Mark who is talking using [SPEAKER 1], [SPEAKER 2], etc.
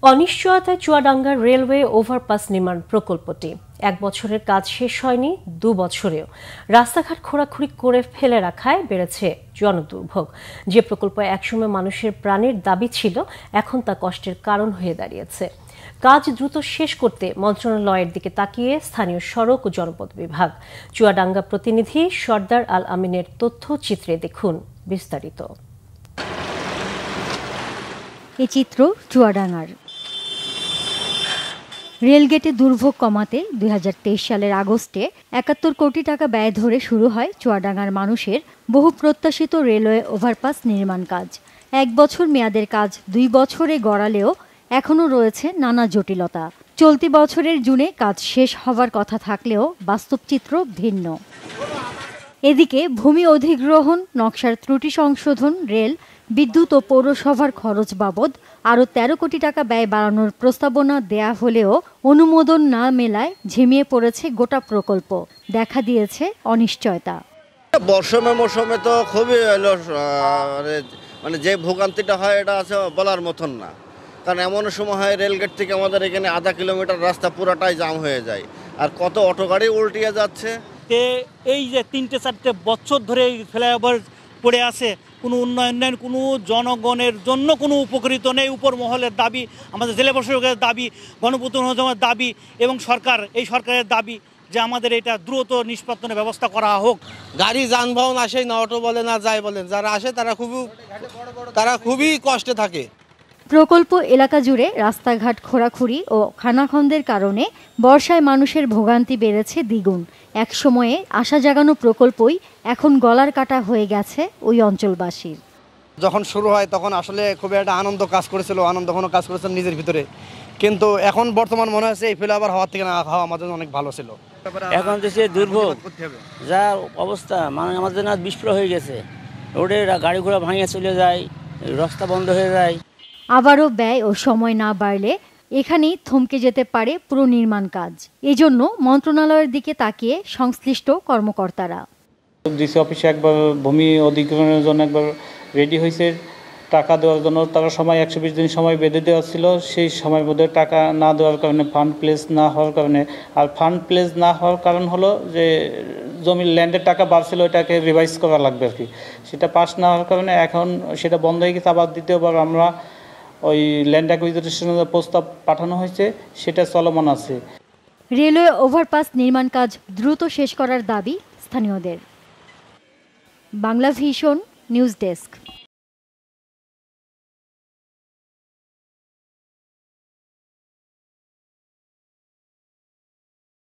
[SPEAKER 1] অনিশ্চয়তায় চুয়াডাঙ্গার railway overpass নির্মাণ প্রকল্পটি 1 বছরের কাজ শেষ হয়নি, 2 বছরেও রাস্তাঘাট খোঁড়াখুড়ি করে ফেলে রাখায় বেড়েছে জনদুর্ভোগ। যে প্রকল্প একসময় মানুষের প্রাণের দাবি ছিল, এখন তা কষ্টের কারণ হয়ে দাঁড়িয়েছে। কাজ দ্রুত শেষ করতে মন্ত্রণালয়ের দিকে তাকিয়ে স্থানীয় সড়ক ও জনপথ বিভাগ। চুয়াডাঙ্গা প্রতিনিধি সর্দার আল আমিনের তথ্যচিত্রে দেখুন বিস্তারিত।
[SPEAKER 2] এই চিত্র চুয়াডাঙ্গার রেলগেটে দুর্ভোগ কমাতে 2023 সালের আগস্টে 71 কোটি টাকা ব্যয় ধরে শুরু হয় চুয়াডাঙ্গার মানুষের বহু প্রত্যাশিত রেলওয়ে ওভারপাস নির্মাণ কাজ। 1 বছর মেয়াদের কাজ 2 বছরে গড়ালেও এখনও রয়েছে নানা জটিলতা। চলতি বছরের জুনে কাজ শেষ হওয়ার কথা থাকলেও বাস্তব চিত্র ভিন্ন। এদিকে ভূমি অধিগ্রহণ, নকশার ত্রুটি সংশোধন, রেল, বিদ্যুৎ ও পৌরসভার খরচ বাবদ আরও 13 কোটি টাকা ব্যয় বাড়ানোর প্রস্তাবনা দেয়া হলেও অনুমোদন না মেলায় ঝিমিয়ে পড়েছে গোটা প্রকল্প। দেখা দিয়েছে অনিশ্চয়তা।
[SPEAKER 3] মৌসুমে তো খুবই মানে যে ভোগান্তিটা হয় এটা আছে বলার মতন না। কারণ এমন সময় হয় রেলগেট থেকে আমাদের এখানে আধা কিলোমিটার রাস্তা পুরাটাই জাম হয়ে যায়, আর কত অটো গাড়ি উল্টিয়ে যাচ্ছে।
[SPEAKER 4] এই যে 3-4 বছর ধরে ফ্লাইওভার পড়ে আছে, কোনো উন্নয়ন নেই, কোনো জনগণের জন্য কোনো উপকৃত নেই। উপর মহলের দাবি, আমাদের জেলা প্রশাসকের দাবি, গণপ্রতিনিধির দাবি এবং এই সরকারের দাবি যে আমাদের এটা দ্রুত নিষ্পত্তনের ব্যবস্থা করা হোক।
[SPEAKER 5] গাড়ি যানবাহন আসে না, অটো বলে না যাই বলেন, যারা আসে তারা খুবই কষ্টে থাকে।
[SPEAKER 2] প্রকল্প এলাকা জুড়ে রাস্তাঘাট খোঁড়াখুড়ি ও খানাখন্দের কারণে বর্ষায় মানুষের ভোগান্তি বেড়েছে দ্বিগুণ। এক সময়ে আশা জাগানো প্রকল্পই এখন গলার কাটা হয়ে গেছে ওই অঞ্চলবাসীর।
[SPEAKER 6] যখন শুরু হয় তখন আসলে খুবই একটা আনন্দ কাজ করেছিল, আনন্দঘন কাজ করেছিল নিজের ভিতরে, কিন্তু এখন বর্তমান মনে হচ্ছে এই ফ্লাইওভার হওয়ার থেকে না হওয়া আমাদের অনেক ভালো ছিল।
[SPEAKER 7] এখন দেশে দুর্ভোগ যা অবস্থা, মানে আমাদের না বিস্ফোরণ হয়ে গেছে, রোডে গাড়ি ঘোড়া ভাঙিয়ে চলে যায়, রাস্তা বন্ধ হয়ে যায়।
[SPEAKER 2] আবারও ব্যয় ও সময় না বাড়লে এখানেই থমকে যেতে পারে পুরো নির্মাণ কাজ। এজন্য মন্ত্রণালয়ের দিকে তাকিয়ে সংশ্লিষ্ট কর্মকর্তারা।
[SPEAKER 8] ডিসি অফিসে একবার ভূমি অধিগ্রহণের জন্য একবার রেডি হয়েছে টাকা দেওয়ার জন্য, তারা সময় 120 দিন সময় বেঁধে দেওয়া ছিল। সেই সময়ের মধ্যে টাকা না দেওয়ার কারণে, ফান্ড প্লেস না হওয়ার কারণে, আর ফান্ড প্লেস না হওয়ার কারণ হলো যে জমির ল্যান্ডের টাকা বাড়ছিল, ওইটাকে রিভাইজ করা লাগবে আর কি। সেটা পাস না হওয়ার কারণে এখন সেটা বন্ধ হয়ে গেছে। আবার দ্বিতীয়বার আমরা ওই ল্যান্ড অ্যাকুইজিশনের প্রস্তাব পাঠানো হয়েছে, সেটা চলমান আছে।
[SPEAKER 2] রেলওয়ে ওভারপাস নির্মাণ কাজ দ্রুত শেষ করার দাবি স্থানীয়দের। Bangla vision news desk.